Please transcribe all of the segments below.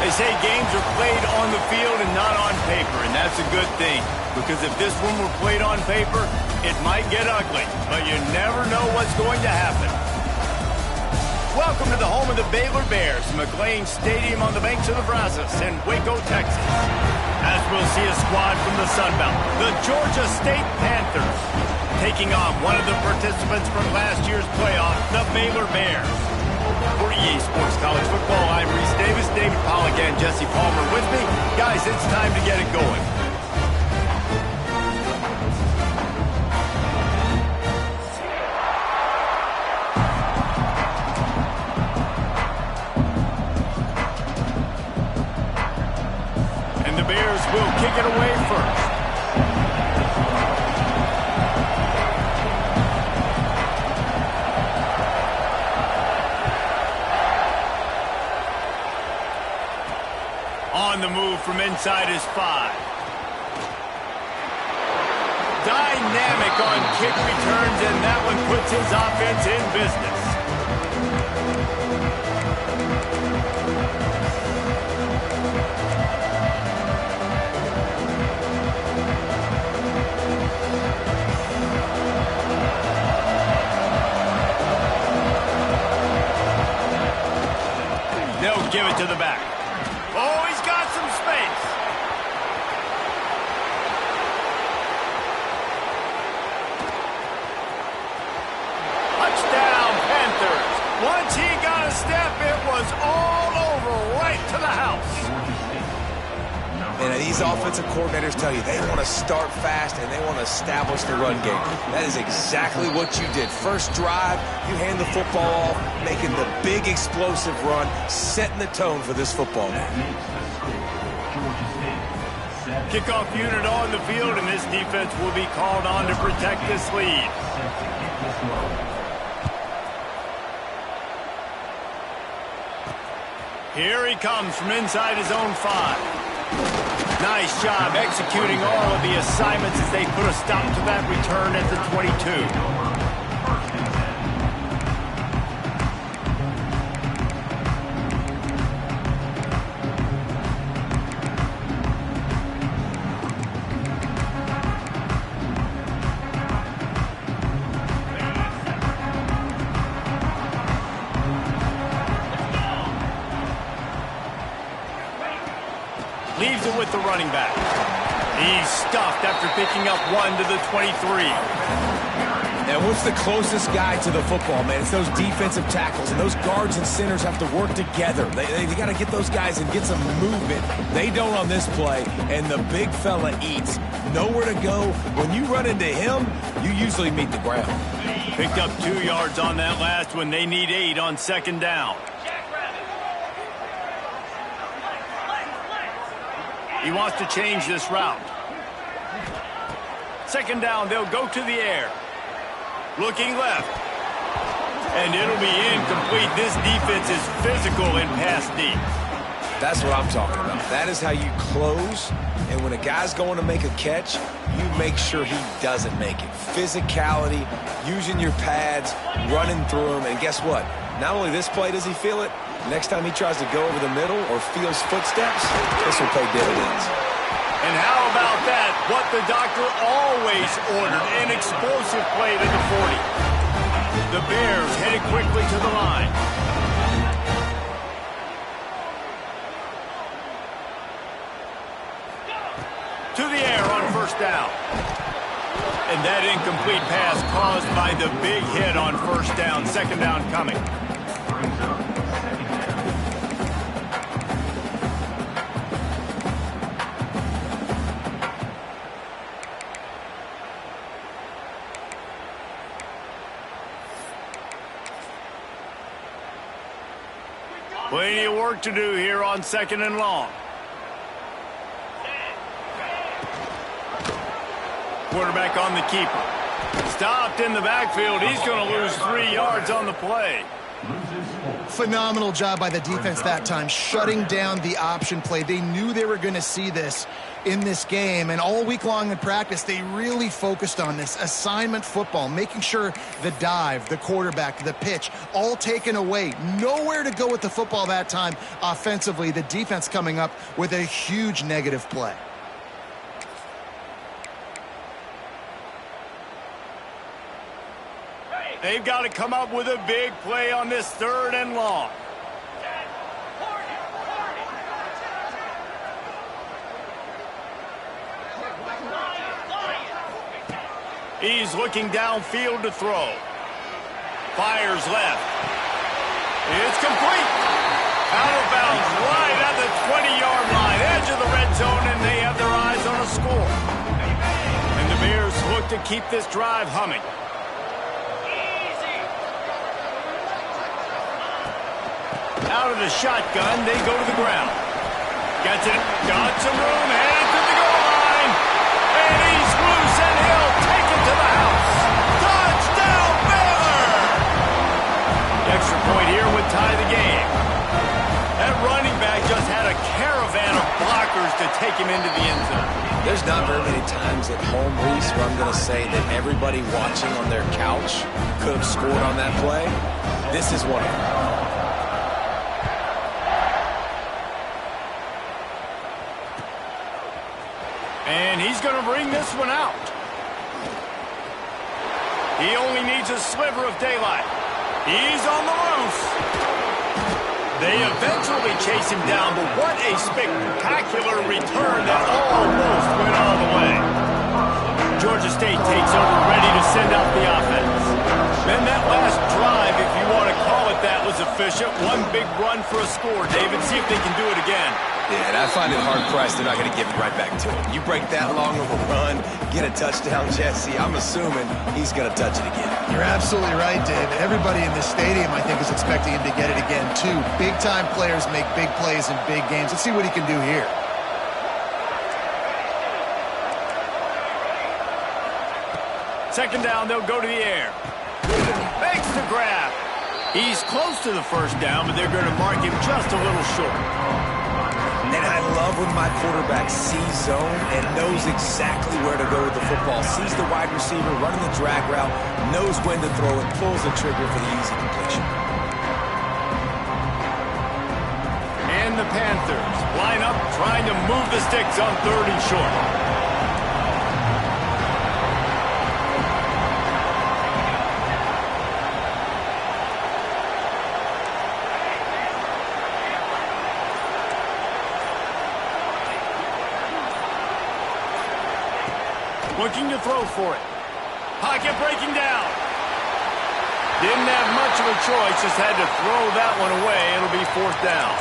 They say games are played on the field and not on paper, and that's a good thing. Because if this one were played on paper, it might get ugly, but you never know what's going to happen. Welcome to the home of the Baylor Bears, McLean Stadium on the banks of the Brazos in Waco, Texas. As we'll see a squad from the Sun Belt, the Georgia State Panthers, taking on one of the participants from last year's playoff, the Baylor Bears. For EA Sports College Football, I'm Reese Davis, David Pollack, and Jesse Palmer with me. Guys, it's time to get it going. And the Bears will kick it away first. On the move from inside his 5. Dynamic on kick returns, and that one puts his offense in business. They'll give it to the back. Oh, he's got some space. Touchdown, Panthers. Once he got a step, it was all over right to the house. And these offensive coordinators tell you they want to start fast and they want to establish the run game. That is exactly what you did. First drive, you hand the football off, making the big explosive run, setting the tone for this football game. Kickoff unit on the field, and this defense will be called on to protect this lead. Here he comes from inside his own 5. Nice job executing all of the assignments as they put a stop to that return at the 22. Leaves it with the running back. He's stuffed after picking up 1 to the 23. And what's the closest guy to the football, man? It's those defensive tackles, and those guards and centers have to work together. They got to get those guys and get some movement. They don't on this play, and the big fella eats. Nowhere to go. When you run into him, you usually meet the ground. Picked up 2 yards on that last one. They need 8 on second down. He wants to change this route. Second down, they'll go to the air. Looking left. And it'll be incomplete. This defense is physical in pass deep. That's what I'm talking about. That is how you close. And when a guy's going to make a catch, you make sure he doesn't make it. Physicality, using your pads, running through them. And guess what? Not only this play does he feel it, next time he tries to go over the middle or feels footsteps, this will pay dividends. And how about that? What the doctor always ordered, an explosive play to the 40. The Bears headed quickly to the line. To the air on first down. And that incomplete pass caused by the big hit on first down. Second down coming. Plenty of work to do here on second and long. Quarterback on the keeper. Stopped in the backfield. He's going to lose 3 yards on the play. Phenomenal job by the defense that time, shutting down the option play. They knew they were going to see this in this game, and all week long in practice, they really focused on this assignment football, making sure the dive, the quarterback, the pitch, all taken away. Nowhere to go with the football that time offensively. The defense coming up with a huge negative play. They've got to come up with a big play on this 3rd and long. He's looking downfield to throw. Fires left. It's complete. Out of bounds, right at the 20-yard line, edge of the red zone, and they have their eyes on a score. And the Bears look to keep this drive humming. Out of the shotgun, they go to the ground. Gets it, got some room, headed to the goal line. And he's loose, and he'll take it to the house. Touchdown, Baylor! The extra point here would tie the game. That running back just had a caravan of blockers to take him into the end zone. There's not very many times at home, Reese, where I'm going to say that everybody watching on their couch could have scored on that play. This is one of them. And he's going to bring this one out. He only needs a sliver of daylight. He's on the loose. They eventually chase him down, but what a spectacular return that almost went all the way. Georgia State takes over, ready to send out the offense. Man, that last drive, if you want to call it that, was efficient. One big run for a score, David. See if they can do it again. Yeah, and I find it hard-pressed they're not going to give it right back to him. You break that long of a run, get a touchdown, Jesse, I'm assuming he's going to touch it again. You're absolutely right, Dave. Everybody in this stadium, I think, is expecting him to get it again, too. Big-time players make big plays in big games. Let's see what he can do here. Second down, they'll go to the air. Makes the grab. He's close to the first down, but they're going to mark him just a little short. And I love when my quarterback sees zone and knows exactly where to go with the football. Sees the wide receiver running the drag route, knows when to throw it, pulls the trigger for the easy completion. And the Panthers line up trying to move the sticks on 3rd and short. Looking to throw for it. Pocket breaking down. Didn't have much of a choice, just had to throw that one away. It'll be 4th down.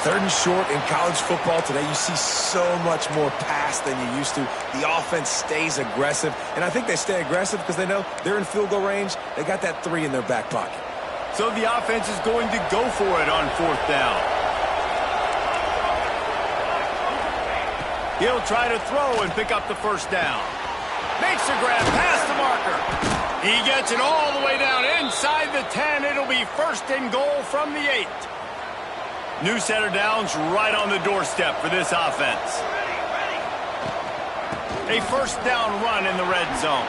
3rd and short in college football today, you see so much more pass than you used to. The offense stays aggressive, and I think they stay aggressive because they know they're in field goal range. They got that 3 in their back pocket. So the offense is going to go for it on 4th down. He'll try to throw and pick up the first down. Makes a grab past the marker. He gets it all the way down inside the 10. It'll be 1st and goal from the 8. New set of downs right on the doorstep for this offense. A 1st down run in the red zone.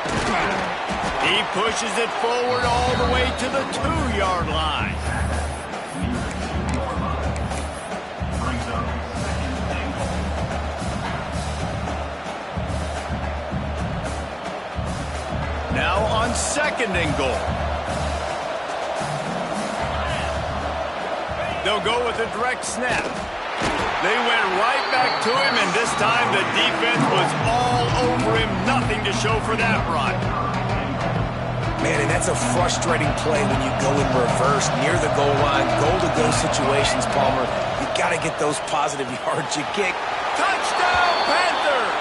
He pushes it forward all the way to the 2-yard line. Now on 2nd and goal. They'll go with a direct snap. They went right back to him, and this time the defense was all over him. Nothing to show for that run. Man, and that's a frustrating play when you go in reverse near the goal line, goal-to-go situations, Palmer. You got to get those positive yards you kick. Touchdown, Panthers!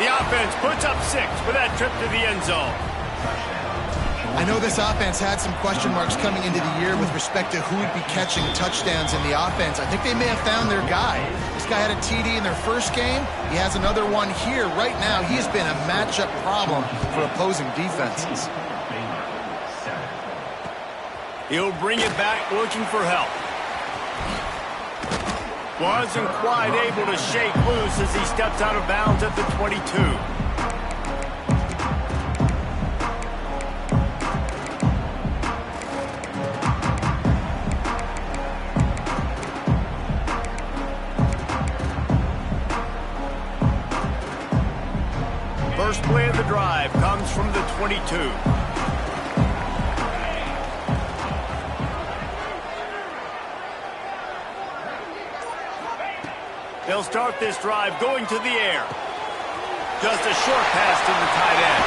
The offense puts up 6 for that trip to the end zone. I know this offense had some question marks coming into the year with respect to who would be catching touchdowns in the offense. I think they may have found their guy. This guy had a TD in their first game. He has another one here. Right now, he's been a matchup problem for opposing defenses. He'll bring it back looking for help. Wasn't quite able to shake loose as he steps out of bounds at the 22. First play of the drive comes from the 22. They'll start this drive going to the air. Just a short pass to the tight end.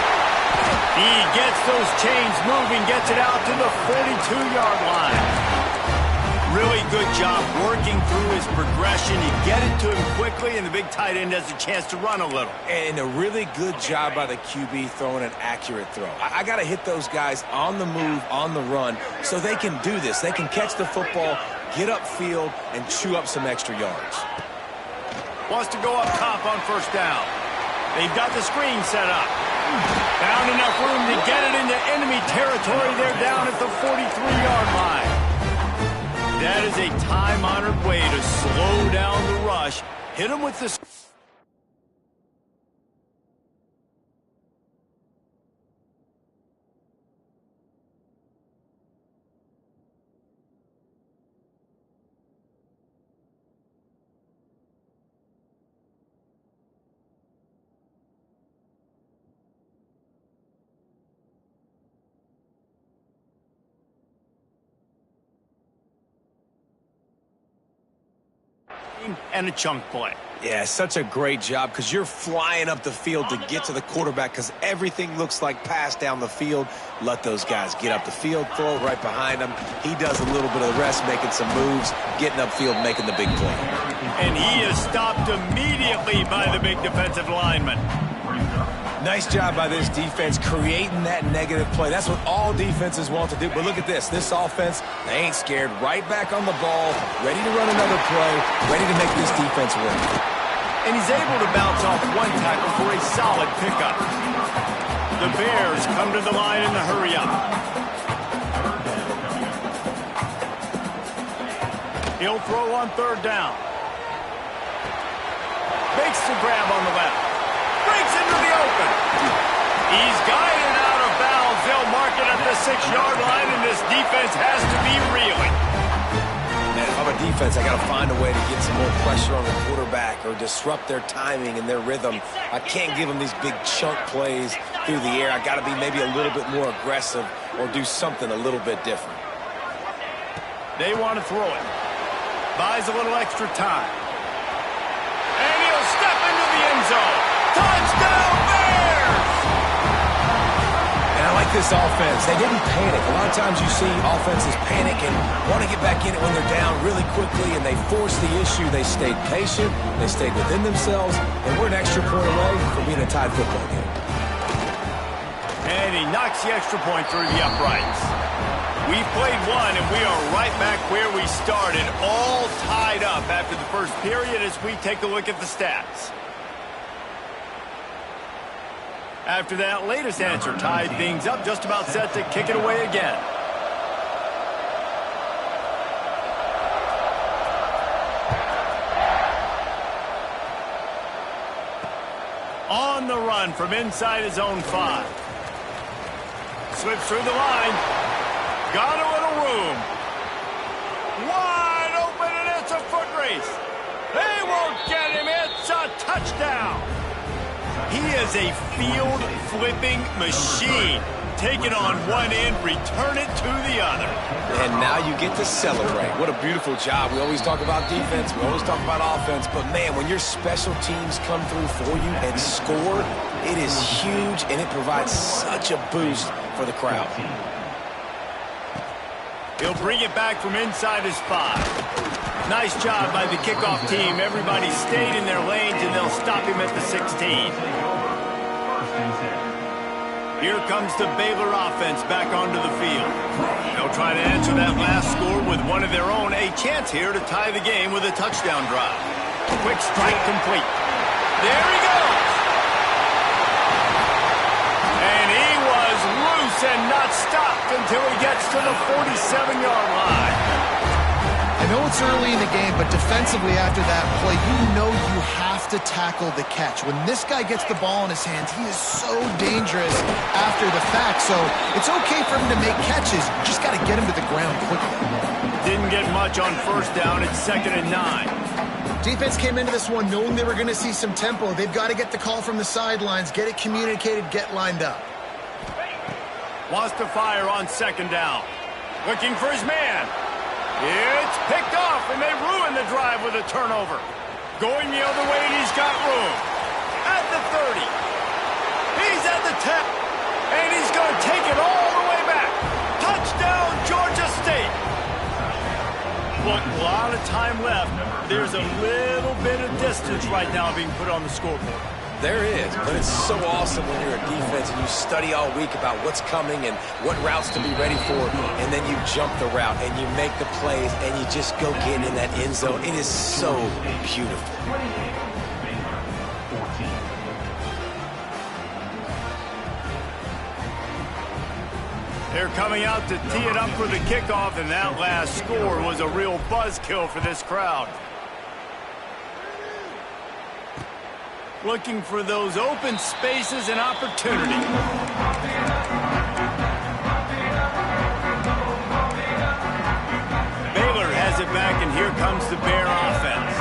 He gets those chains moving, gets it out to the 42-yard line. Really good job working through his progression. You get it to him quickly, and the big tight end has a chance to run a little. And a really good job by the QB throwing an accurate throw. I got to hit those guys on the move, on the run, so they can do this. They can catch the football, get upfield, and chew up some extra yards. Wants to go up top on first down. They've got the screen set up. Found enough room to get it into enemy territory. They're down at the 43-yard line. That is a time-honored way to slow down the rush. Hit him with this. And a chunk play. Yeah, such a great job because you're flying up the field to get to the quarterback because everything looks like pass down the field. Let those guys get up the field, throw it right behind him. He does a little bit of the rest, making some moves, getting upfield, making the big play. And he is stopped immediately by the big defensive lineman. Nice job by this defense creating that negative play. That's what all defenses want to do. But look at this. This offense, they ain't scared. Right back on the ball, ready to run another play, ready to make this defense work. And he's able to bounce off one tackle for a solid pickup. The Bears come to the line in the hurry up. He'll throw on third down. Makes the grab on the left. Breaks into the open. He's guided out of bounds. They'll mark it at the 6-yard line, and this defense has to be reeling. Man, if I'm a defense, I got to find a way to get some more pressure on the quarterback or disrupt their timing and their rhythm. I can't give them these big chunk plays through the air. I got to be maybe a little bit more aggressive or do something a little bit different. They want to throw it. Buys a little extra time. And he'll step into the end zone. Touchdown, Bears! And I like this offense. They didn't panic. A lot of times you see offenses panic and want to get back in it when they're down really quickly, and they force the issue. They stayed patient. They stayed within themselves, and we're an extra point away from being a tied football game. And he knocks the extra point through the uprights. We've played one, and we are right back where we started, all tied up after the first period as we take a look at the stats. After that latest answer tied things up, just about set to kick it away again. On the run from inside his own 5. Slips through the line. Got a little room. Wide open, and it's a foot race. They won't get him. It's a touchdown. He is a field-flipping machine. Take it on one end, return it to the other. And now you get to celebrate. What a beautiful job. We always talk about defense. We always talk about offense. But, man, when your special teams come through for you and score, it is huge, and it provides such a boost for the crowd. He'll bring it back from inside his 5. Nice job by the kickoff team. Everybody stayed in their lanes, and they'll stop him at the 16. Here comes the Baylor offense back onto the field. They'll try to answer that last score with one of their own. A chance here to tie the game with a touchdown drive. Quick strike complete. There he goes. And he was loose and not stopped until he gets to the 47-yard line. I know it's early in the game, but defensively after that play, you know you have to tackle the catch. When this guy gets the ball in his hands, he is so dangerous after the fact. So it's okay for him to make catches. You just got to get him to the ground quickly. Didn't get much on first down. It's 2nd and 9. Defense came into this one knowing they were going to see some tempo. They've got to get the call from the sidelines, get it communicated, get lined up. Wants to fire on 2nd down. Looking for his man. It's picked off, and they ruin the drive with a turnover. Going the other way, and he's got room. At the 30. He's at the 10. And he's going to take it all the way back. Touchdown, Georgia State. Look, a lot of time left. There's a little bit of distance right now being put on the scoreboard. There is, but it's so awesome when you're a defense and you study all week about what's coming and what routes to be ready for, and then you jump the route and you make the plays and you just go get in that end zone. It is so beautiful. They're coming out to tee it up for the kickoff, and that last score was a real buzzkill for this crowd. Looking for those open spaces and opportunity. Baylor has it back, and here comes the Bear offense.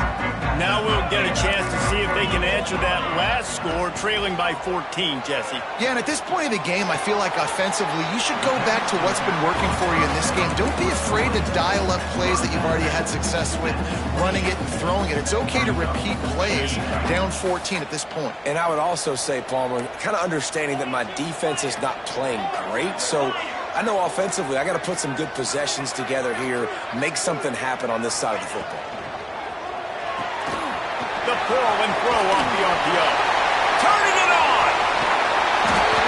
Now we'll get a chance to see if they can answer that last score, trailing by 14, Jesse. Yeah, and at this point of the game, I feel like offensively, you should go back to what's been working for you in this game. Don't be afraid to dial up plays that you've already had success with, running it and throwing it. It's okay to repeat plays down 14 at this point. And I would also say, Palmer, kind of understanding that my defense is not playing great, so I know offensively I got to put some good possessions together here, make something happen on this side of the football. The pull and throw off the RPO. Turning it on.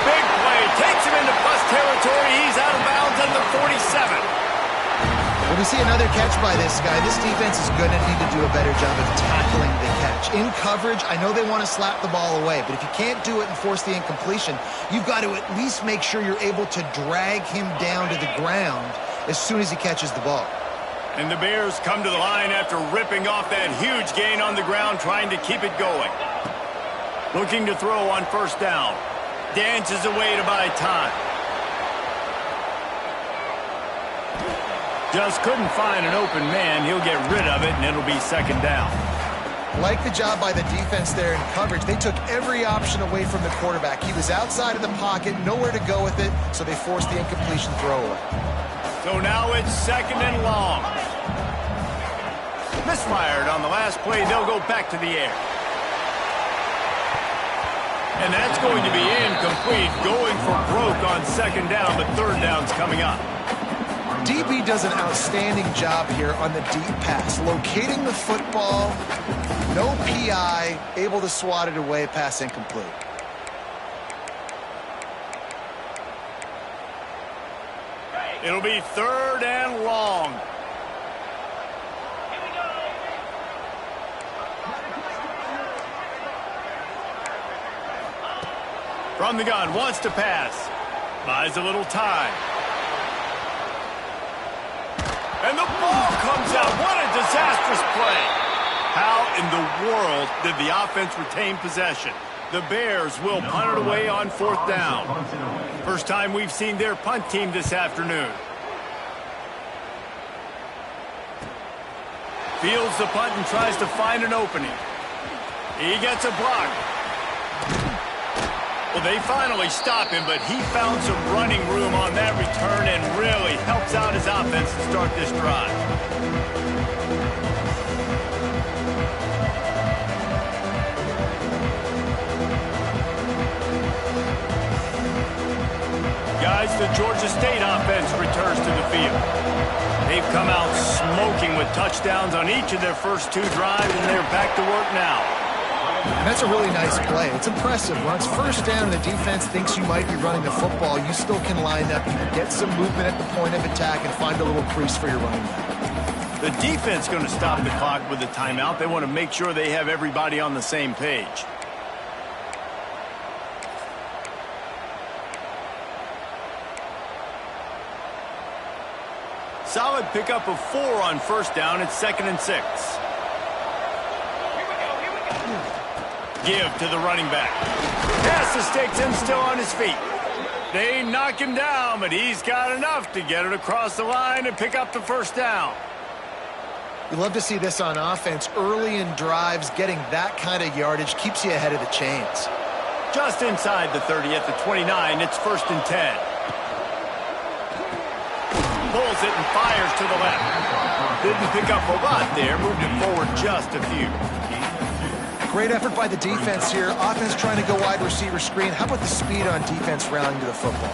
Big play. Takes him into plus territory. He's out of bounds at the 47. When we see another catch by this guy, this defense is going to need to do a better job of tackling the catch. In coverage, I know they want to slap the ball away, but if you can't do it and force the incompletion, you've got to at least make sure you're able to drag him down to the ground as soon as he catches the ball. And the Bears come to the line after ripping off that huge gain on the ground, trying to keep it going. Looking to throw on first down. Dances away to buy time. Just couldn't find an open man. He'll get rid of it, and it'll be 2nd down. Like the job by the defense there in coverage. They took every option away from the quarterback. He was outside of the pocket, nowhere to go with it, so they forced the incompletion throwaway. So now it's 2nd and long. Misfired on the last play. They'll go back to the air. And that's going to be incomplete. Going for broke on 2nd down, but 3rd down's coming up. DB does an outstanding job here on the deep pass. Locating the football, no PI, able to swat it away, pass incomplete. It'll be 3rd and long. From the gun, wants to pass. Buys a little time. And the ball comes out. What a disastrous play. How in the world did the offense retain possession? The Bears will punt it away on 4th down. First time we've seen their punt team this afternoon. Fields the punt and tries to find an opening. He gets a block. Well, they finally stop him, but he found some running room on that return and really helps out his offense to start this drive. Guys, the Georgia State offense returns to the field. They've come out smoking with touchdowns on each of their first 2 drives, and they're back to work now. And that's a really nice play. It's impressive. When it's first down and the defense thinks you might be running the football, you still can line up. You can get some movement at the point of attack and find a little crease for your running back. The defense going to stop the clock with a timeout. They want to make sure they have everybody on the same page. a pickup of 4 on first down. It's 2nd and 6. Give to the running back. Pass the sticks and still on his feet. They knock him down, but he's got enough to get it across the line and pick up the first down. You love to see this on offense. Early in drives, getting that kind of yardage keeps you ahead of the chains. Just inside the 30 at the 29, it's 1st and 10. Pulls it and fires to the left. Didn't pick up a lot there, moved it forward just a few. Great effort by the defense here. Offense trying to go wide receiver screen. How about the speed on defense rallying to the football?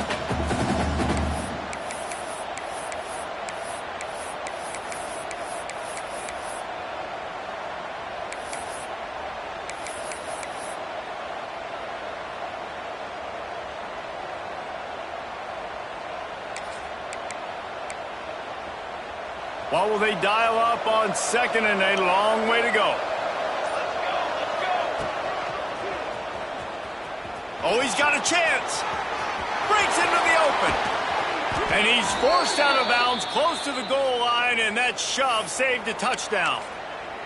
What will they dial up on 2nd and a long way to go? Oh, he's got a chance. Breaks into the open. And he's forced out of bounds close to the goal line, and that shove saved a touchdown.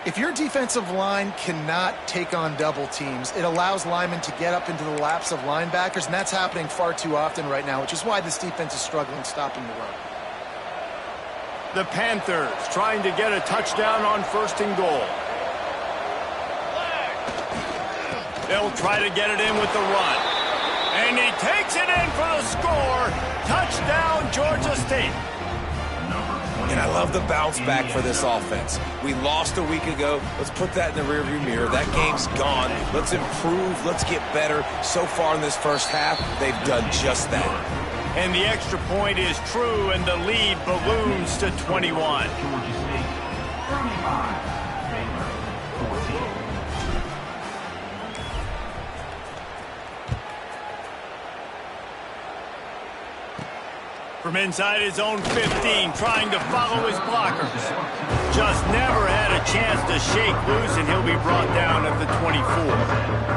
If your defensive line cannot take on double teams, it allows linemen to get up into the laps of linebackers, and that's happening far too often right now, which is why this defense is struggling stopping the run. The Panthers trying to get a touchdown on 1st and goal. They'll try to get it in with the run. And he takes it in for the score. Touchdown, Georgia State. And I love the bounce back for this offense. We lost a week ago. Let's put that in the rearview mirror. That game's gone. Let's improve. Let's get better. So far in this first half, they've done just that. And the extra point is true, and the lead balloons to 21. From inside his own 15, trying to follow his blockers. Just never had a chance to shake loose, and he'll be brought down at the 24.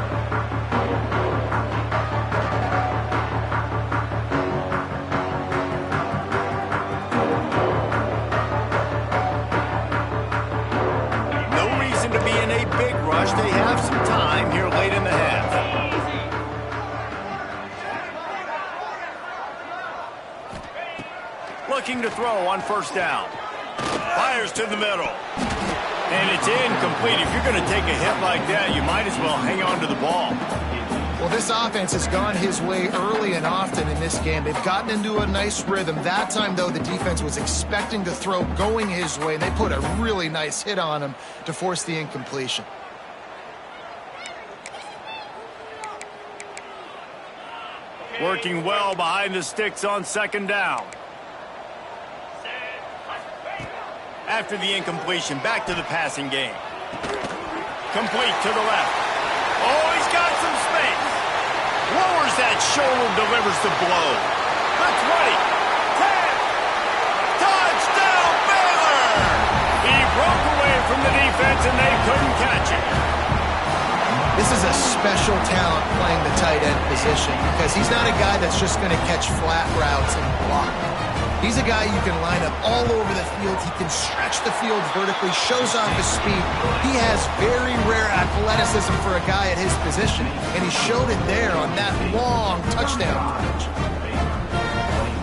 They have some time here late in the half. Looking to throw on 1st down. Fires to the middle. And it's incomplete. If you're going to take a hit like that, you might as well hang on to the ball. Well, this offense has gone his way early and often in this game. They've gotten into a nice rhythm. That time, though, the defense was expecting to throw going his way, and they put a really nice hit on him to force the incompletion. Working well behind the sticks on 2nd down. After the incompletion, back to the passing game. Complete to the left. Oh, he's got some space. Lowers that shoulder, delivers the blow. The 20, 10. Touchdown, Baylor! He broke away from the defense, and they couldn't catch it. This is a special talent playing the tight end position because he's not a guy that's just going to catch flat routes and block. He's a guy you can line up all over the field. He can stretch the field vertically, shows off his speed. He has very rare athleticism for a guy at his position, and he showed it there on that long touchdown catch.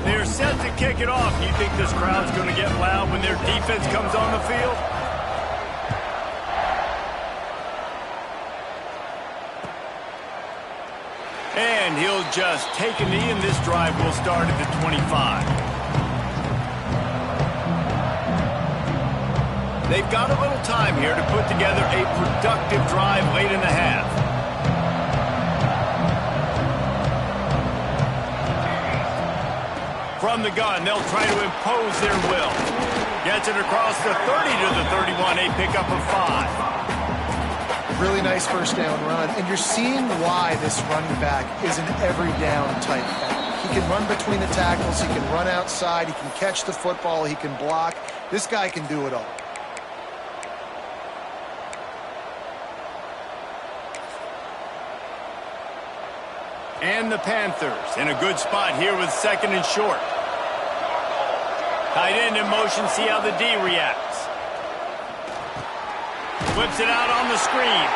They're set to kick it off. You think this crowd's going to get loud when their defense comes on the field? And he'll just take a knee, and this drive will start at the 25. They've got a little time here to put together a productive drive late in the half. From the gun, they'll try to impose their will. Gets it across the 30 to the 31, a pickup of 5. Really nice 1st down run, and you're seeing why this running back is an every down type back. He can run between the tackles, he can run outside, he can catch the football, he can block. This guy can do it all. And the Panthers in a good spot here with 2nd and short. Tight end in motion, see how the D reacts. Flips it out on the screen.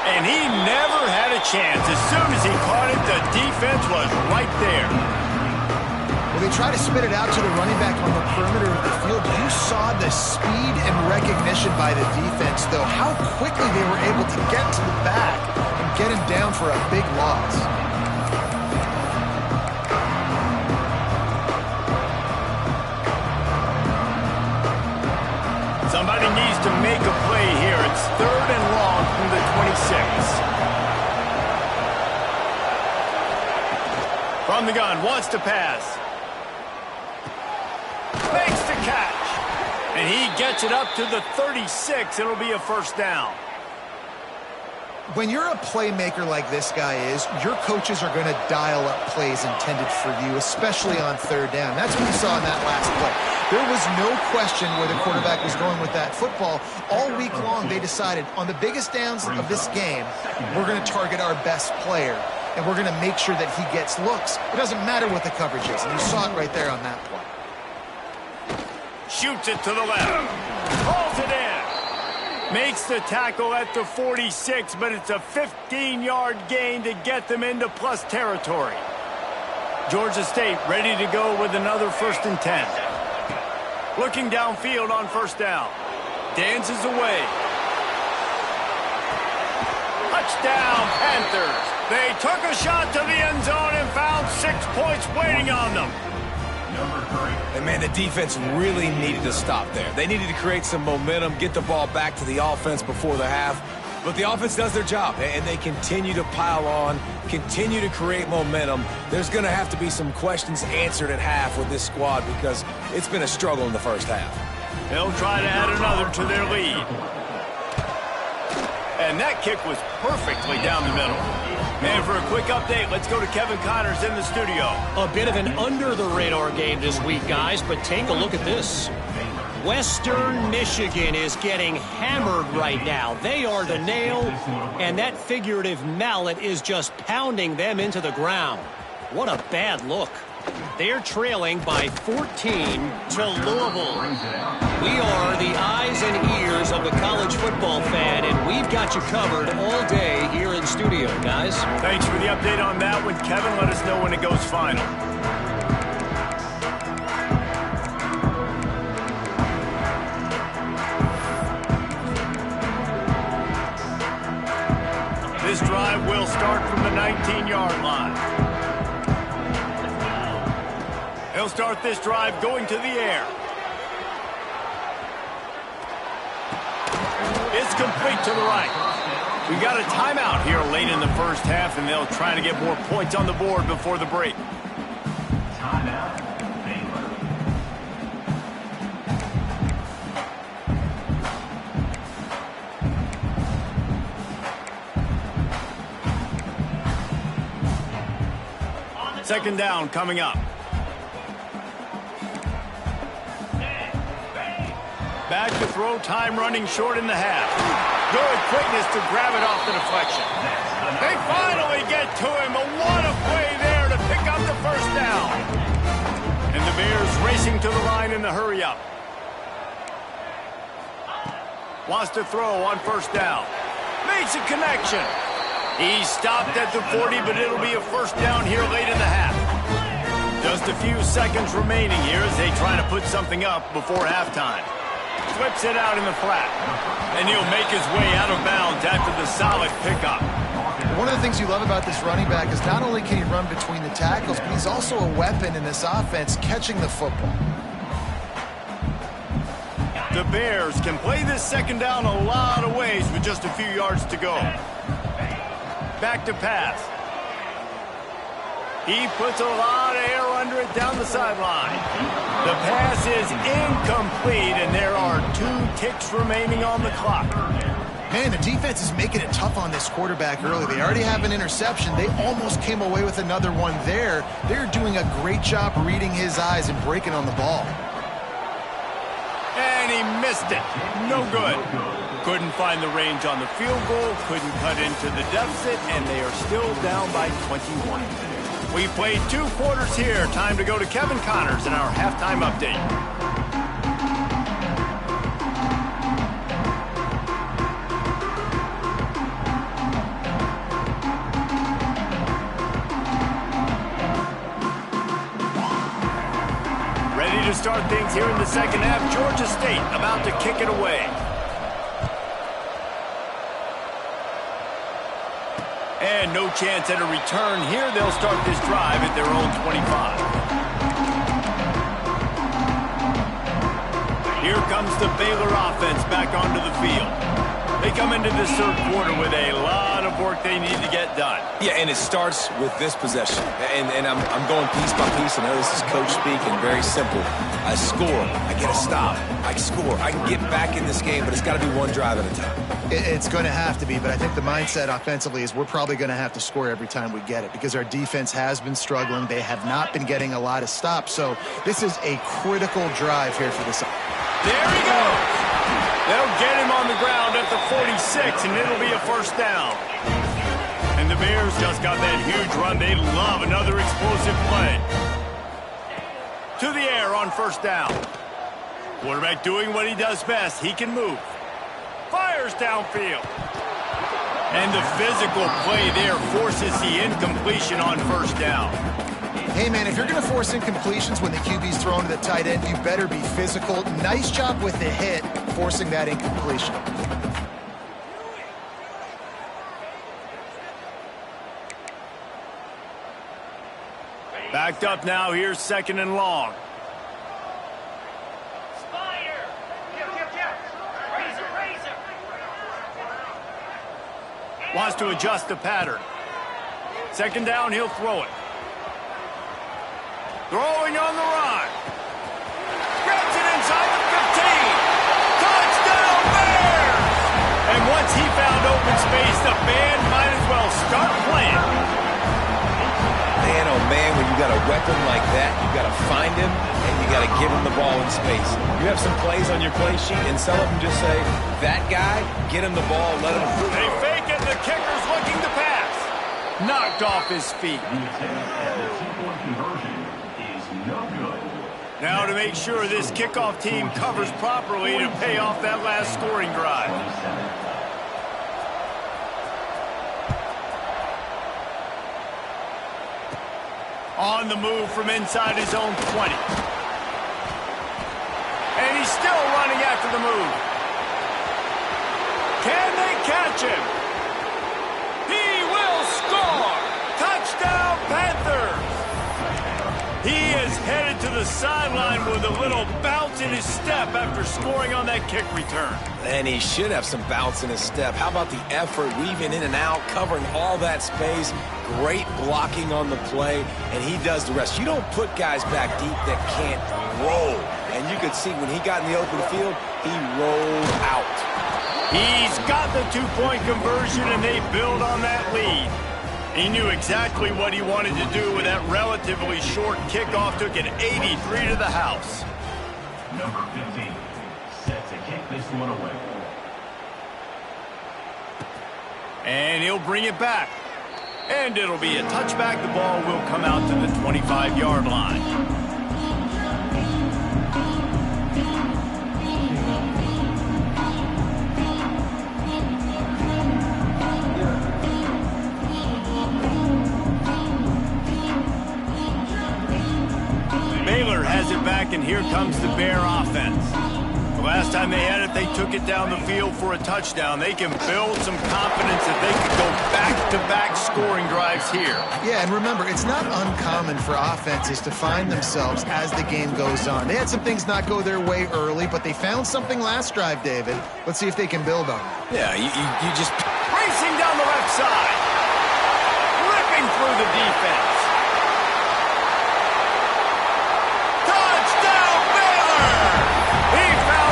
And he never had a chance. As soon as he caught it, the defense was right there. Well, they try to spit it out to the running back on the perimeter of the field. You saw the speed and recognition by the defense, though. How quickly they were able to get to the back and get him down for a big loss. Somebody needs to make a play here. It's 3rd and long from the 26. From the gun, wants to pass. Makes the catch. And he gets it up to the 36. It'll be a first down. When you're a playmaker like this guy is, your coaches are going to dial up plays intended for you, especially on 3rd down. That's what we saw in that last play. There was no question where the quarterback was going with that football. All week long, they decided on the biggest downs of this game, we're going to target our best player, and we're going to make sure that he gets looks. It doesn't matter what the coverage is, and you saw it right there on that play. Shoots it to the left. Pulls it in. Makes the tackle at the 46, but it's a 15-yard gain to get them into plus territory. Georgia State ready to go with another 1st and 10. Looking downfield on 1st down. Dances away. Touchdown, Panthers. They took a shot to the end zone and found 6 points waiting on them. And, man, the defense really needed to stop there. They needed to create some momentum, get the ball back to the offense before the half. But the offense does their job, and they continue to pile on, continue to create momentum. There's going to have to be some questions answered at half with this squad because it's been a struggle in the first half. They'll try to add another to their lead. And that kick was perfectly down the middle. And for a quick update, let's go to Kevin Connors in the studio. A bit of an under-the-radar game this week, guys, but take a look at this. Western Michigan is getting hammered right now. They are the nail, and that figurative mallet is just pounding them into the ground. What a bad look. They're trailing by 14 to Louisville. We are the eyes and ears of the college football fan, and we've got you covered all day here in studio, guys. Thanks for the update on that one, Kevin. Let us know when it goes final. This drive will start from the 19-yard line. He'll start this drive going to the air. It's complete to the right. We got a timeout here late in the first half, and they'll try to get more points on the board before the break. Timeout, Baylor. Second down coming up. Back to throw, time running short in the half. Good quickness to grab it off the deflection. They finally get to him, but what a play there to pick up the first down. And the Bears racing to the line in the hurry up. Wants to throw on first down. Makes a connection. He stopped at the 40, but it'll be a first down here late in the half. Just a few seconds remaining here as they try to put something up before halftime. Flips it out in the flat. And he'll make his way out of bounds after the solid pickup. One of the things you love about this running back is not only can he run between the tackles, but he's also a weapon in this offense catching the football. The Bears can play this second down a lot of ways with just a few yards to go. Back to pass. He puts a lot of air under it down the sideline. The pass is incomplete, and there are 2 ticks remaining on the clock. Man, the defense is making it tough on this quarterback early. They already have an interception. They almost came away with another one there. They're doing a great job reading his eyes and breaking on the ball. And he missed it. No good. Couldn't find the range on the field goal, couldn't cut into the deficit, and they are still down by 21. We played 2 quarters here. Time to go to Kevin Connors in our halftime update. Ready to start things here in the second half. Georgia State about to kick it away. And no chance at a return here. They'll start this drive at their own 25. Here comes the Baylor offense back onto the field. They come into this third quarter with a lot of work they need to get done. Yeah, and it starts with this possession. And I'm going piece by piece. I know this is coach speaking, very simple. I score, I get a stop, I score. I can get back in this game, but it's got to be one drive at a time. It's going to have to be, but I think the mindset offensively is we're probably going to have to score every time we get it because our defense has been struggling. They have not been getting a lot of stops, so this is a critical drive here for this. There he goes. They'll get him on the ground at the 46, and it'll be a first down. And the Bears just got that huge run. They love another explosive play. To the air on first down. Quarterback doing what he does best. He can move. Fires downfield. And the physical play there forces the incompletion on first down. Hey, man, if you're going to force incompletions when the QB's thrown to the tight end, you better be physical. Nice job with the hit, forcing that incompletion. Backed up now. Here's second and long. Wants to adjust the pattern. Second down, he'll throw it. Throwing on the run. Grabs it inside the 15. Touchdown, Bears! And once he found open space, the band might as well start playing. Man, oh man, when you got a weapon like that, you got to find him and you got to give him the ball in space. You have some plays on your play sheet, and some of them just say, that guy, get him the ball, let him. They fake it, the kicker's looking to pass. Knocked off his feet. Now to make sure this kickoff team covers properly to pay off that last scoring drive. On the move from inside his own 20. And he's still running after the move. Can they catch him? He will score! Touchdown, Panthers! He is headed to the sideline with a little bounce in his step after scoring on that kick return. And he should have some bounce in his step. How about the effort, weaving in and out, covering all that space, great blocking on the play, and he does the rest. You don't put guys back deep that can't roll. And you could see when he got in the open field, he rolled out. He's got the two-point conversion, and they build on that lead. He knew exactly what he wanted to do with that relatively short kickoff. Took it 83 to the house. Number 15, set to kick this one away. And he'll bring it back. And it'll be a touchback. The ball will come out to the 25-yard line. Baylor has it back, and here comes the Bear offense. The last time they had it, they took it down the field for a touchdown. They can build some confidence that they could go back-to-back scoring drives here. Yeah, and remember, it's not uncommon for offenses to find themselves as the game goes on. They had some things not go their way early, but they found something last drive, David. Let's see if they can build on it. Yeah, you just... Racing down the left side. Ripping through the defense.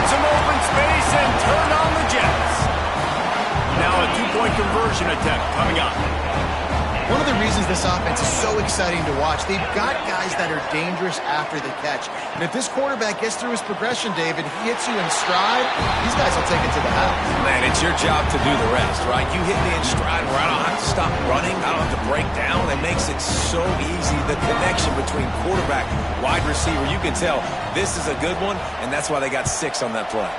Some open space and turn on the Jets. Now a two-point conversion attempt coming up. One of the reasons this offense is so exciting to watch, they've got guys that are dangerous after the catch. And if this quarterback gets through his progression, David, he hits you in stride, these guys will take it to the house. Man, it's your job to do the rest, right? You hit me in stride where I don't have to stop running, I don't have to break down. It makes it so easy. The connection between quarterback, wide receiver, you can tell this is a good one, and that's why they got 6 on that play.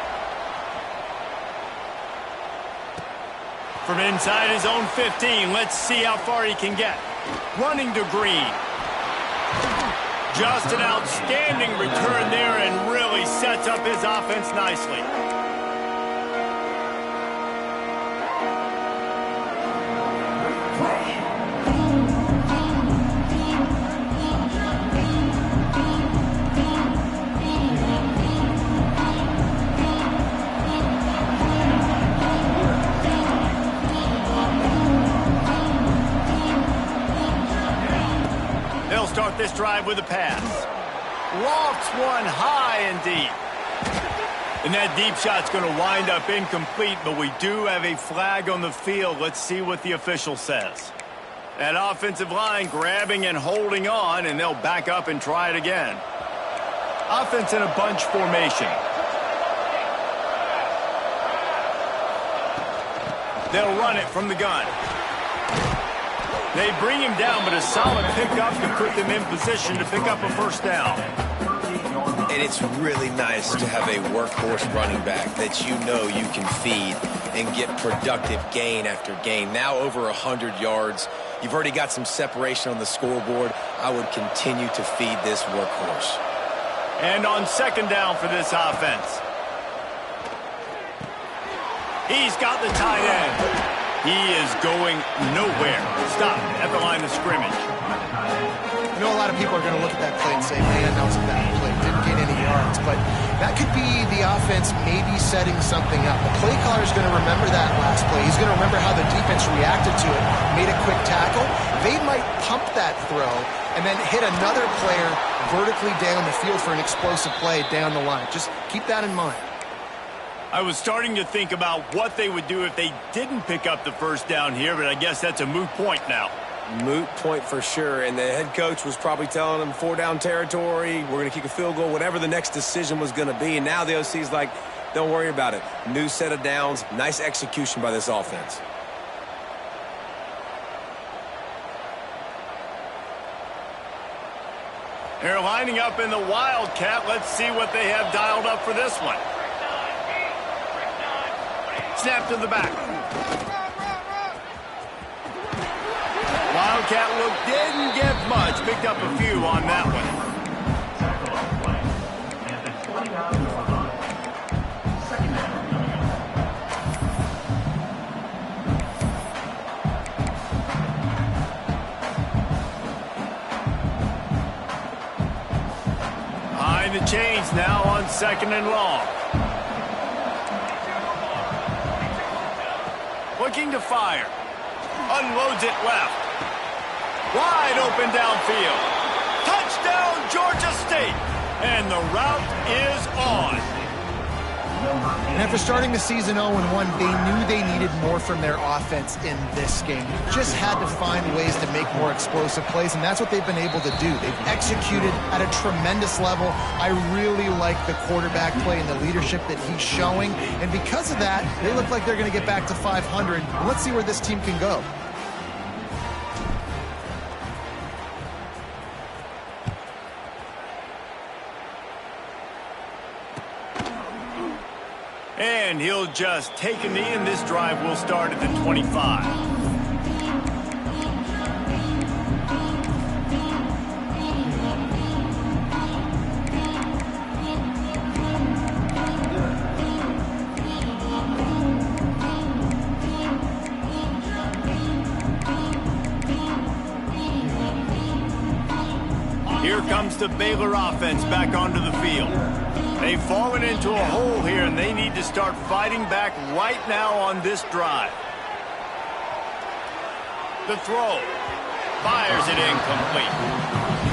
From inside his own 15, let's see how far he can get. Running to Green. Just an outstanding return there and really sets up his offense nicely. Start this drive with a pass. Lofts one high and deep. And that deep shot's going to wind up incomplete, but we do have a flag on the field. Let's see what the official says. That offensive line grabbing and holding on, and they'll back up and try it again. Offense in a bunch formation. They'll run it from the gun. They bring him down, but a solid pickup to put them in position to pick up a first down. And it's really nice to have a workhorse running back that you know you can feed and get productive gain after gain. Now over 100 yards. You've already got some separation on the scoreboard. I would continue to feed this workhorse. And on second down for this offense. He's got the tight end. He is going nowhere. Stop at the line of scrimmage. I know a lot of people are going to look at that play and say, man, that was a bad play. Didn't get any yards. But that could be the offense maybe setting something up. The play caller is going to remember that last play. He's going to remember how the defense reacted to it, made a quick tackle. They might pump that throw and then hit another player vertically down the field for an explosive play down the line. Just keep that in mind. I was starting to think about what they would do if they didn't pick up the first down here, but I guess that's a moot point now. Moot point for sure, and the head coach was probably telling them 4-down territory, we're going to kick a field goal, whatever the next decision was going to be, and now the OC's like, don't worry about it. New set of downs, nice execution by this offense. They're lining up in the Wildcat. Let's see what they have dialed up for this one. Snap to the back. Wildcat look didn't get much. Picked up a few on that one. Behind the chains now on second and long. Looking to fire. Unloads it left. Wide open downfield. Touchdown, Georgia State. And the route is on. And after starting the season 0-1, they knew they needed more from their offense in this game. They just had to find ways to make more explosive plays, and that's what they've been able to do. They've executed at a tremendous level. I really like the quarterback play and the leadership that he's showing. And because of that, they look like they're going to get back to 500. And let's see where this team can go. And he'll just take a knee, and this drive will start at the 25. Here comes the Baylor offense back onto the field. They've fallen into a hole here, and they need to start fighting back right now on this drive. The throw. Fires it incomplete.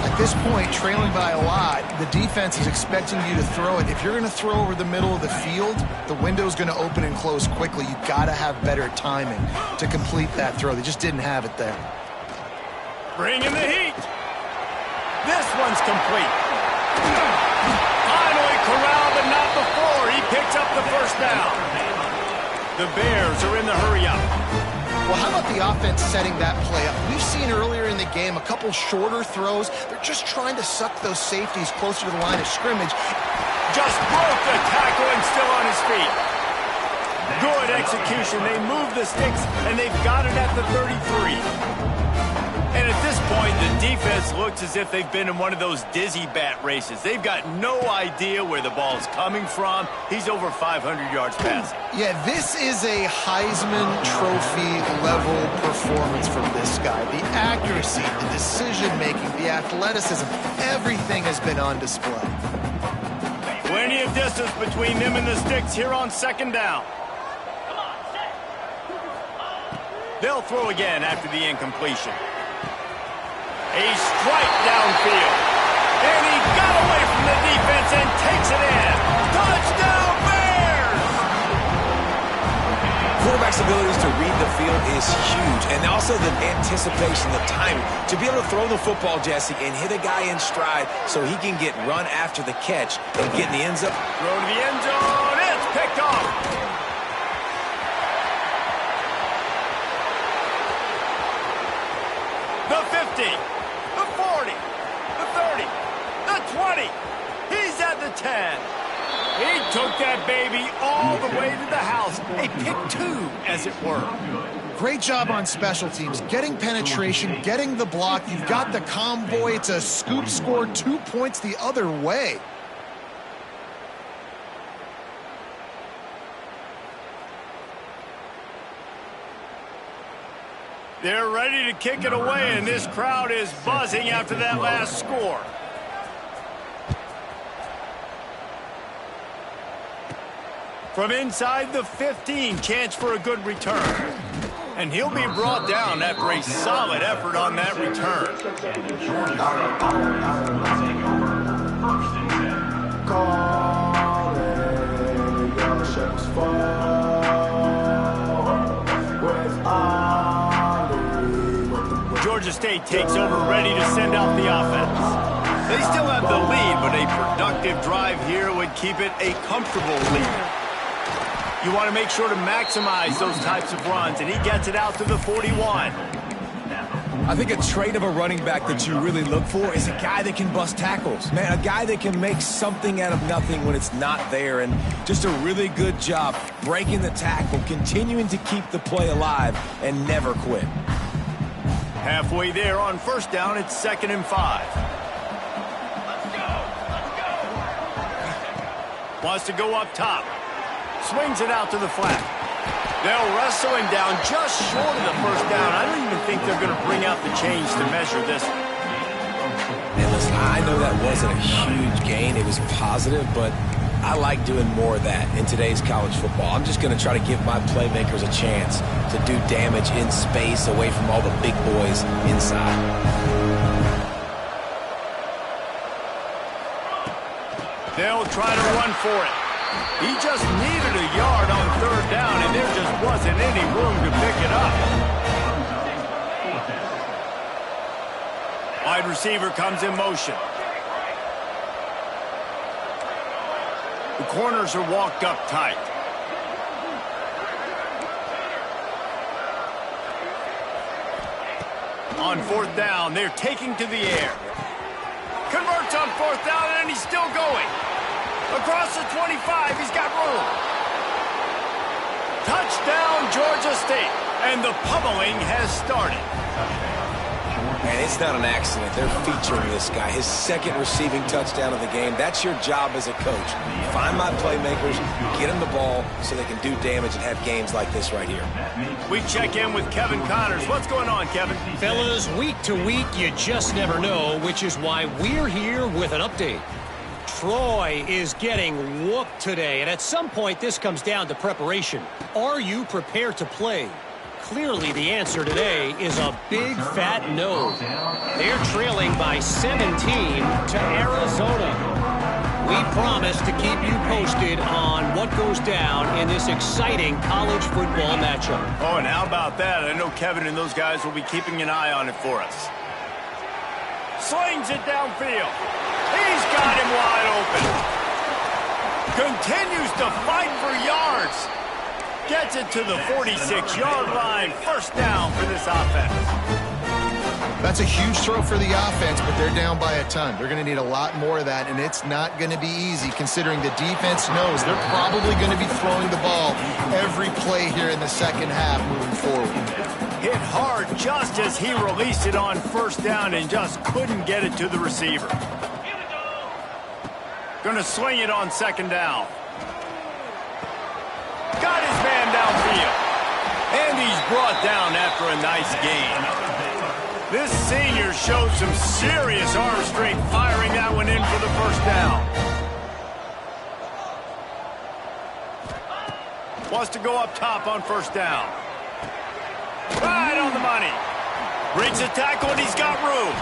At this point, trailing by a lot, the defense is expecting you to throw it. If you're going to throw over the middle of the field, the window's going to open and close quickly. You've got to have better timing to complete that throw. They just didn't have it there. Bringing the heat. This one's complete. Finally corralled, but not before. He picks up the first down. The Bears are in the hurry-up. Well, how about the offense setting that play up? We've seen earlier in the game a couple shorter throws. They're just trying to suck those safeties closer to the line of scrimmage. Just broke the tackle and still on his feet. Good execution. They move the sticks, and they've got it at the 33. And at this point, the defense looks as if they've been in one of those dizzy bat races. They've got no idea where the ball's coming from. He's over 500 yards passing. Yeah, this is a Heisman Trophy level performance from this guy. The accuracy, the decision-making, the athleticism, everything has been on display. Plenty of distance between them and the sticks here on second down. They'll throw again after the incompletion. A strike downfield. And he got away from the defense and takes it in. Touchdown, Bears! Quarterback's abilities to read the field is huge. And also the anticipation, the timing. To be able to throw the football, Jesse, and hit a guy in stride so he can get run after the catch and get in the end zone. Throw to the end zone. It's picked off. The 50. The 40, the 30, the 20. He's at the 10. He took that baby all the way to the house. A pick two, as it were. Great job on special teams, getting penetration, getting the block. You've got the convoy. It's a scoop score, 2 points the other way. They're ready to kick it away, and this crowd is buzzing after that last score. From inside the 15, chance for a good return. And he'll be brought down after a solid effort on that return. Georgia State takes over, ready to send out the offense. They still have the lead, but a productive drive here would keep it a comfortable lead. You want to make sure to maximize those types of runs, and he gets it out to the 41. I think a trait of a running back that you really look for is a guy that can bust tackles. Man, a guy that can make something out of nothing when it's not there, and just a really good job breaking the tackle, continuing to keep the play alive, and never quit. Halfway there on first down, it's 2nd and 5. Wants to go up top. Swings it out to the flat. They'll wrestle him down just short of the first down. I don't even think they're going to bring out the chains to measure this one. And listen, I know that wasn't a huge gain. It was positive, but I like doing more of that in today's college football. I'm just going to try to give my playmakers a chance to do damage in space away from all the big boys inside. They'll try to run for it. He just needed a yard on third down, and there just wasn't any room to pick it up. Wide receiver comes in motion. The corners are walked up tight. On fourth down, they're taking to the air. Converts on fourth down, and he's still going. Across the 25, he's got room. Touchdown, Georgia State. And the pummeling has started. And it's not an accident. They're featuring this guy. His second receiving touchdown of the game. That's your job as a coach. Find my playmakers, get them the ball so they can do damage and have games like this right here. We check in with Kevin Connors. What's going on, Kevin? Fellas, week to week, you just never know, which is why we're here with an update. Troy is getting whooped today, and at some point this comes down to preparation. Are you prepared to play? Clearly the answer today is a big fat no. They're trailing by 17 to Arizona. We promise to keep you posted on what goes down in this exciting college football matchup. Oh, and how about that? I know Kevin and those guys will be keeping an eye on it for us. Slings it downfield. He's got him wide open. Continues to fight for yards. Gets it to the 46-yard line. First down for this offense. That's a huge throw for the offense, but they're down by a ton. They're going to need a lot more of that, and it's not going to be easy considering the defense knows they're probably going to be throwing the ball every play here in the second half moving forward. Hit hard just as he released it on first down and just couldn't get it to the receiver. Going to sling it on second down. Got his man downfield. And he's brought down after a nice gain. This senior showed some serious arm strength firing that one in for the first down. Wants to go up top on first down. Right on the money. Breaks a tackle and he's got room.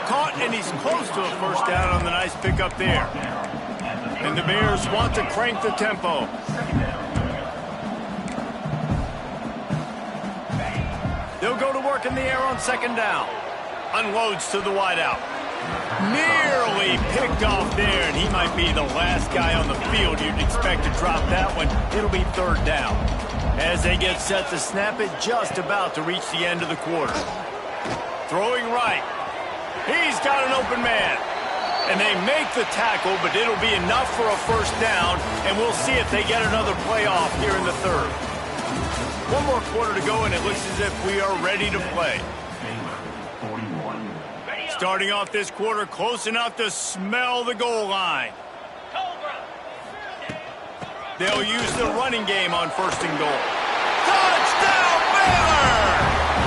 Caught and he's close to a first down on the nice pickup there. And the Bears want to crank the tempo. They'll go to work in the air on second down. Unloads to the wideout. Nearly picked off there, and he might be the last guy on the field you'd expect to drop that one. It'll be third down. As they get set to snap it, just about to reach the end of the quarter. Throwing right. He's got an open man. And they make the tackle, but it'll be enough for a first down, and we'll see if they get another play off here in the third. One more quarter to go, and it looks as if we are ready to play. Starting off this quarter close enough to smell the goal line. They'll use the running game on first and goal. Touchdown, Baylor!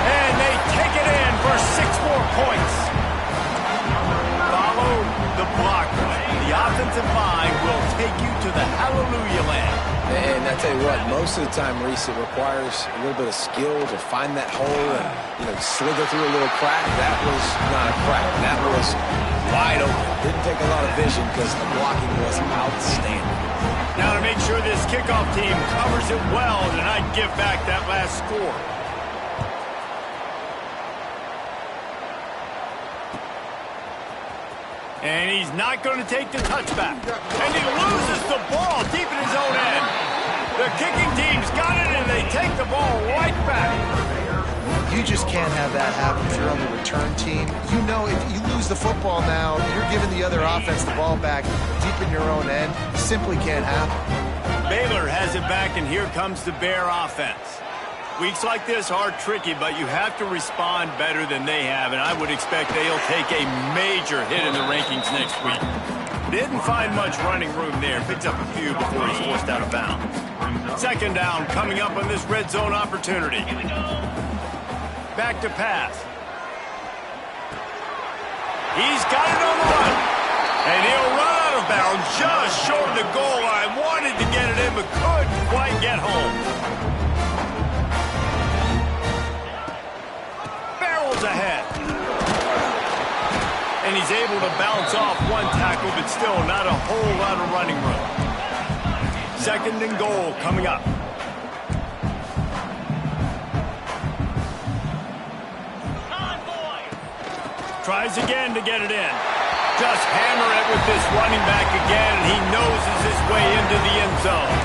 And they take it in for 6 more points. Follow the blocker. The offensive line will take you to the hallelujah land. And I tell you what, most of the time, Reese, it requires a little bit of skill to find that hole and, slither through a little crack. That was not a crack. That was wide open. Didn't take a lot of vision because the blocking was outstanding. Now to make sure this kickoff team covers it well, and I'd give back that last score. And he's not going to take the touchback. And he loses the ball deep in his own end. The kicking team's got it, and they take the ball right back. You just can't have that happen if you're on the return team. You know, if you lose the football now, you're giving the other offense the ball back deep in your own end. Simply can't happen. Baylor has it back, and here comes the Bear offense. Weeks like this are tricky, but you have to respond better than they have, and I would expect they'll take a major hit in the rankings next week. Didn't find much running room there. Picks up a few before he's forced out of bounds. Second down coming up on this red zone opportunity. Back to pass. He's got it on the run. And he'll run out of bounds just short of the goal line. Wanted to get it in, but couldn't quite get home. Ahead. And he's able to bounce off one tackle, but still not a whole lot of running room. Second and goal coming up. Tries again to get it in. Just hammer it with this running back again, and he noses his way into the end zone.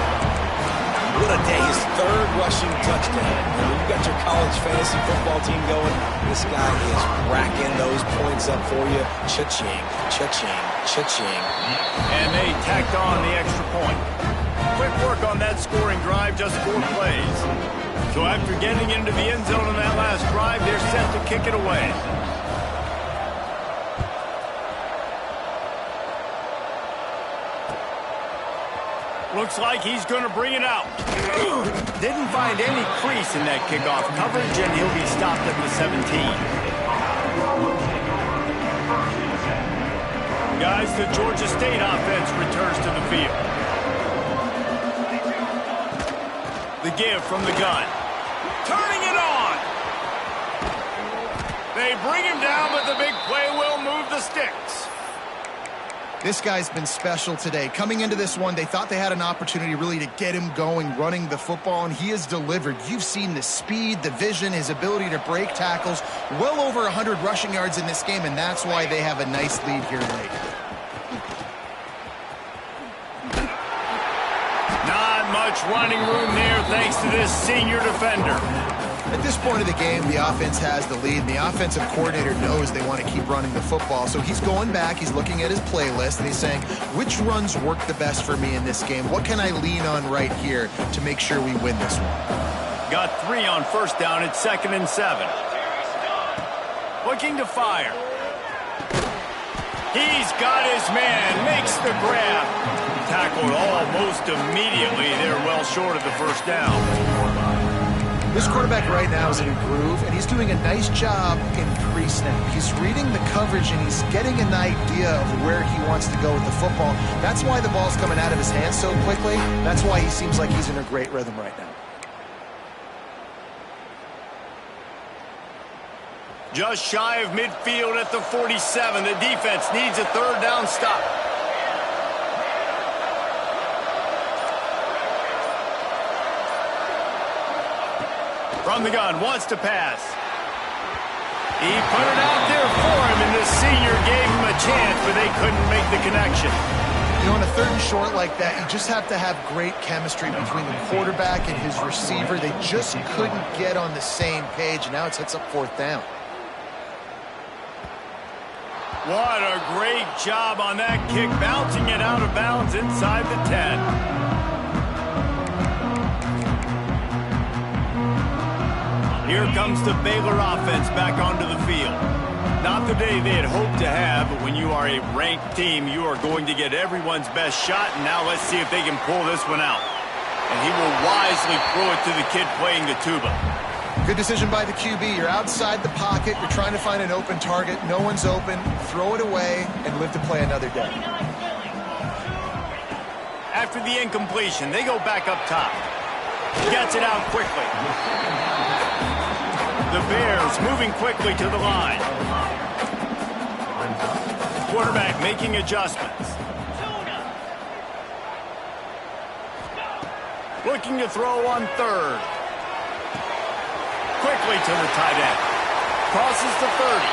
What a day. His third rushing touchdown. When you got your college fantasy football team going, this guy is racking those points up for you. Cha-ching, cha-ching, cha-ching. And they tacked on the extra point. Quick work on that scoring drive, just 4 plays. So after getting into the end zone on that last drive, they're set to kick it away. Looks like he's going to bring it out. Didn't find any crease in that kickoff coverage, and he'll be stopped at the 17. Guys, the Georgia State offense returns to the field. The give from the gun. Turning it on. They bring him down, but the big play will move the sticks. This guy's been special today. Coming into this one, they thought they had an opportunity really to get him going, running the football, and he has delivered. You've seen the speed, the vision, his ability to break tackles. Well over 100 rushing yards in this game, and that's why they have a nice lead here late. Not much running room there thanks to this senior defender. At this point of the game, the offense has the lead, and the offensive coordinator knows they want to keep running the football. So he's going back, he's looking at his playlist, and he's saying, which runs work the best for me in this game? What can I lean on right here to make sure we win this one? Got 3 on first down at 2nd and 7. Looking to fire. He's got his man, makes the grab. Tackled almost immediately. They're well short of the first down. This quarterback right now is in a groove, and he's doing a nice job in pre-snap. He's reading the coverage, and he's getting an idea of where he wants to go with the football. That's why the ball's coming out of his hands so quickly. That's why he seems like he's in a great rhythm right now. Just shy of midfield at the 47. The defense needs a 3rd down stop. From the gun, wants to pass. He put it out there for him, and the senior gave him a chance, but they couldn't make the connection. You know, on a 3rd and short like that, you just have to have great chemistry between the quarterback and his receiver. They just couldn't get on the same page, and now it sets up 4th down. What a great job on that kick, bouncing it out of bounds inside the 10. Here comes the Baylor offense back onto the field. Not the day they had hoped to have, but when you are a ranked team, you are going to get everyone's best shot, and now let's see if they can pull this one out. And he will wisely throw it to the kid playing the tuba. Good decision by the QB. You're outside the pocket. You're trying to find an open target. No one's open. Throw it away and live to play another day. After the incompletion, they go back up top. Gets it out quickly. The Bears moving quickly to the line. Quarterback making adjustments. Looking to throw on 3rd. Quickly to the tight end. Crosses the 30.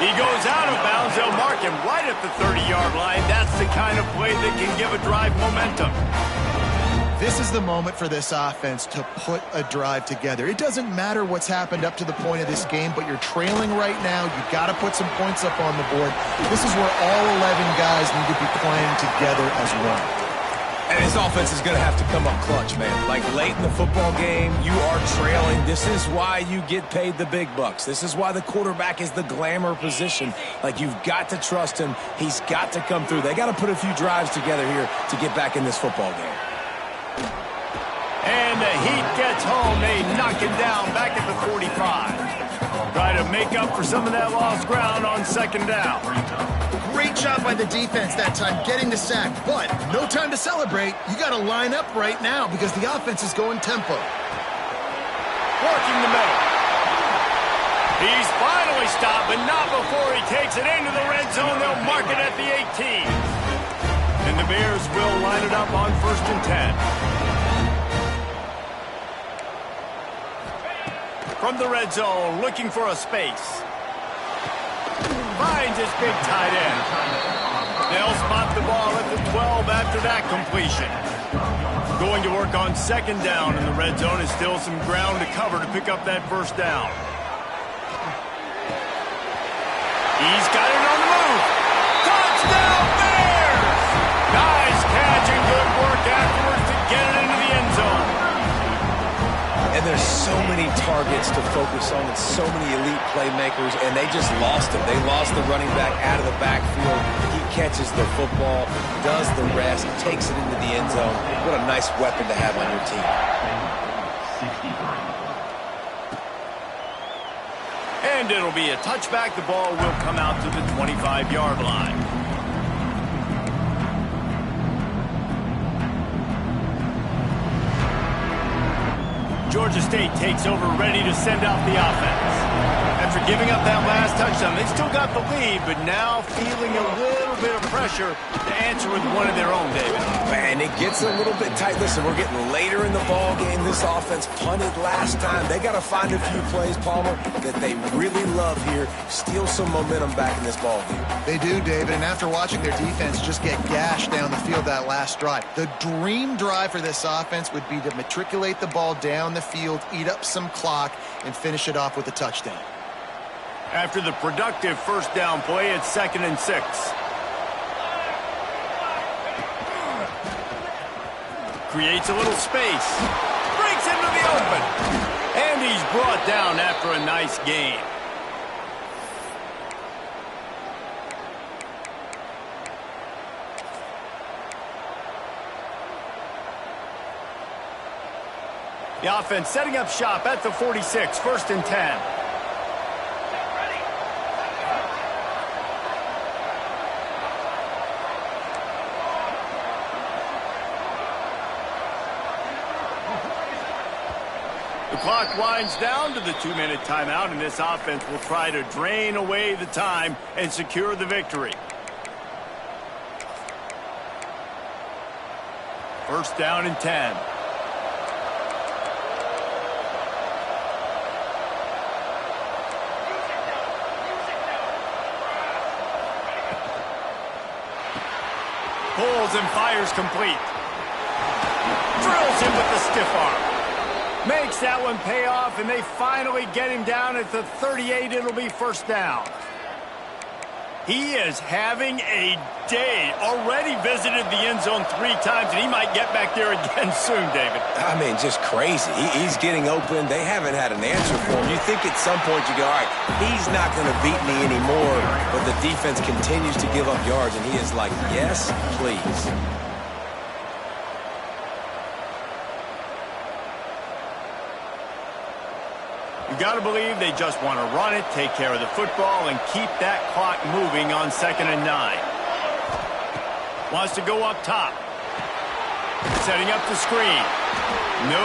He goes out of bounds. They'll mark him right at the 30-yard line. That's the kind of play that can give a drive momentum. This is the moment for this offense to put a drive together. It doesn't matter what's happened up to the point of this game, but you're trailing right now. You've got to put some points up on the board. This is where all 11 guys need to be playing together as one. And his offense is going to have to come up clutch, man. Like late in the football game, you are trailing. This is why you get paid the big bucks. This is why the quarterback is the glamour position. Like, you've got to trust him. He's got to come through. They got to put a few drives together here to get back in this football game. And the heat gets home. They knock him down back at the 45. Try to make up for some of that lost ground on 2nd down. Great job by the defense that time, getting the sack. But no time to celebrate. You got to line up right now because the offense is going tempo. Working the middle. He's finally stopped, but not before he takes it into the red zone. They'll mark it at the 18. And the Bears will line it up on 1st and 10. From the red zone, looking for a space. Finds his big tight end. They'll spot the ball at the 12 after that completion. Going to work on 2nd down in the red zone. Is still some ground to cover to pick up that 1st down. He's got it on the move. Touchdown Bears! Nice catch and good work afterwards to get it into the end zone. And there's so many targets to focus on and so many elite playmakers, and they just lost him. They lost the running back out of the backfield. He catches the football, does the rest, takes it into the end zone. What a nice weapon to have on your team. And it'll be a touchback. The ball will come out to the 25-yard line. Georgia State takes over, ready to send out the offense. After giving up that last touchdown, they still got the lead, but now feeling a little bit of pressure to answer with one of their own, David. And it gets a little bit tight. Listen, we're getting later in the ball game. This offense punted last time. They got to find a few plays, Palmer, that they really love here. Steal some momentum back in this ball game. They do, David, and after watching their defense just get gashed down the field that last drive, the dream drive for this offense would be to matriculate the ball down the field, eat up some clock, and finish it off with a touchdown. After the productive first down play, it's 2nd and 6. Creates a little space. Breaks into the open. And he's brought down after a nice gain. The offense setting up shop at the 46, 1st and 10. The clock winds down to the 2-minute timeout, and this offense will try to drain away the time and secure the victory. 1st down and 10. Pulls and fires complete. Drills him with the stiff arm. Makes that one pay off, and they finally get him down at the 38. It'll be 1st down. He is having a day. Already visited the end zone 3 times, and he might get back there again soon, David. I mean, just crazy. He's getting open. They haven't had an answer for him. You think at some point you go, all right, he's not going to beat me anymore, but the defense continues to give up yards, and he is like, yes, please. You got to believe they just want to run it, take care of the football, and keep that clock moving on 2nd and 9. Wants to go up top. Setting up the screen. No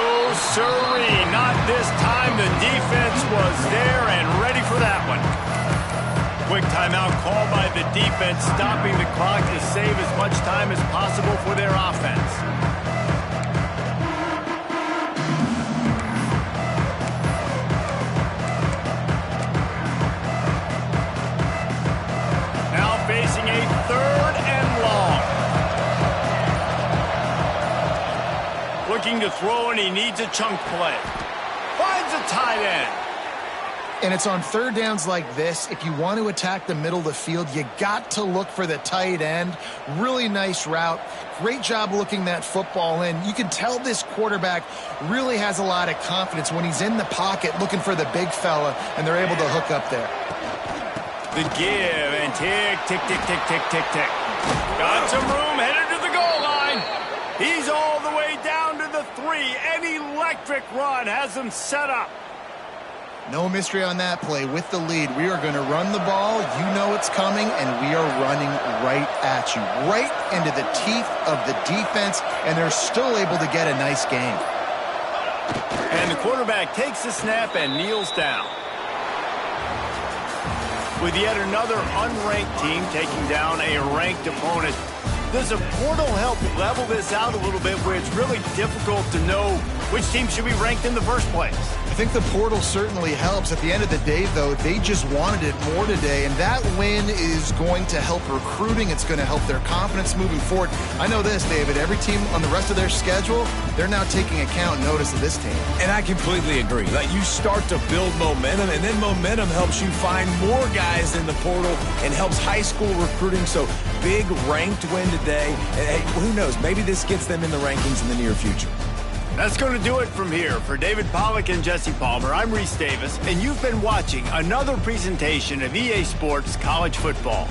siree, not this time. The defense was there and ready for that one. Quick timeout call by the defense, stopping the clock to save as much time as possible for their offense. Facing a 3rd and long. Looking to throw, and he needs a chunk play. Finds a tight end. And it's on 3rd downs like this. If you want to attack the middle of the field, you got to look for the tight end. Really nice route. Great job looking that football in. You can tell this quarterback really has a lot of confidence when he's in the pocket looking for the big fella, and they're able to hook up there. The give, and tick, tick, tick, tick, tick, tick, tick. Got some room, headed to the goal line. He's all the way down to the 3. An electric run has him set up. No mystery on that play. With the lead, we are going to run the ball. You know it's coming, and we are running right at you. Right into the teeth of the defense, and they're still able to get a nice game. And the quarterback takes the snap and kneels down. With yet another unranked team taking down a ranked opponent, does a portal help level this out a little bit where it's really difficult to know which team should be ranked in the first place? I think the portal certainly helps. At the end of the day, though, they just wanted it more today, and that win is going to help recruiting. It's going to help their confidence moving forward. I know this, David, every team on the rest of their schedule, they're now taking account and notice of this team. And I completely agree. Like, you start to build momentum, and then momentum helps you find more guys in the portal and helps high school recruiting. So big ranked win today. And hey, who knows? Maybe this gets them in the rankings in the near future. That's going to do it from here. For David Pollack and Jesse Palmer, I'm Reese Davis, and you've been watching another presentation of EA Sports College Football.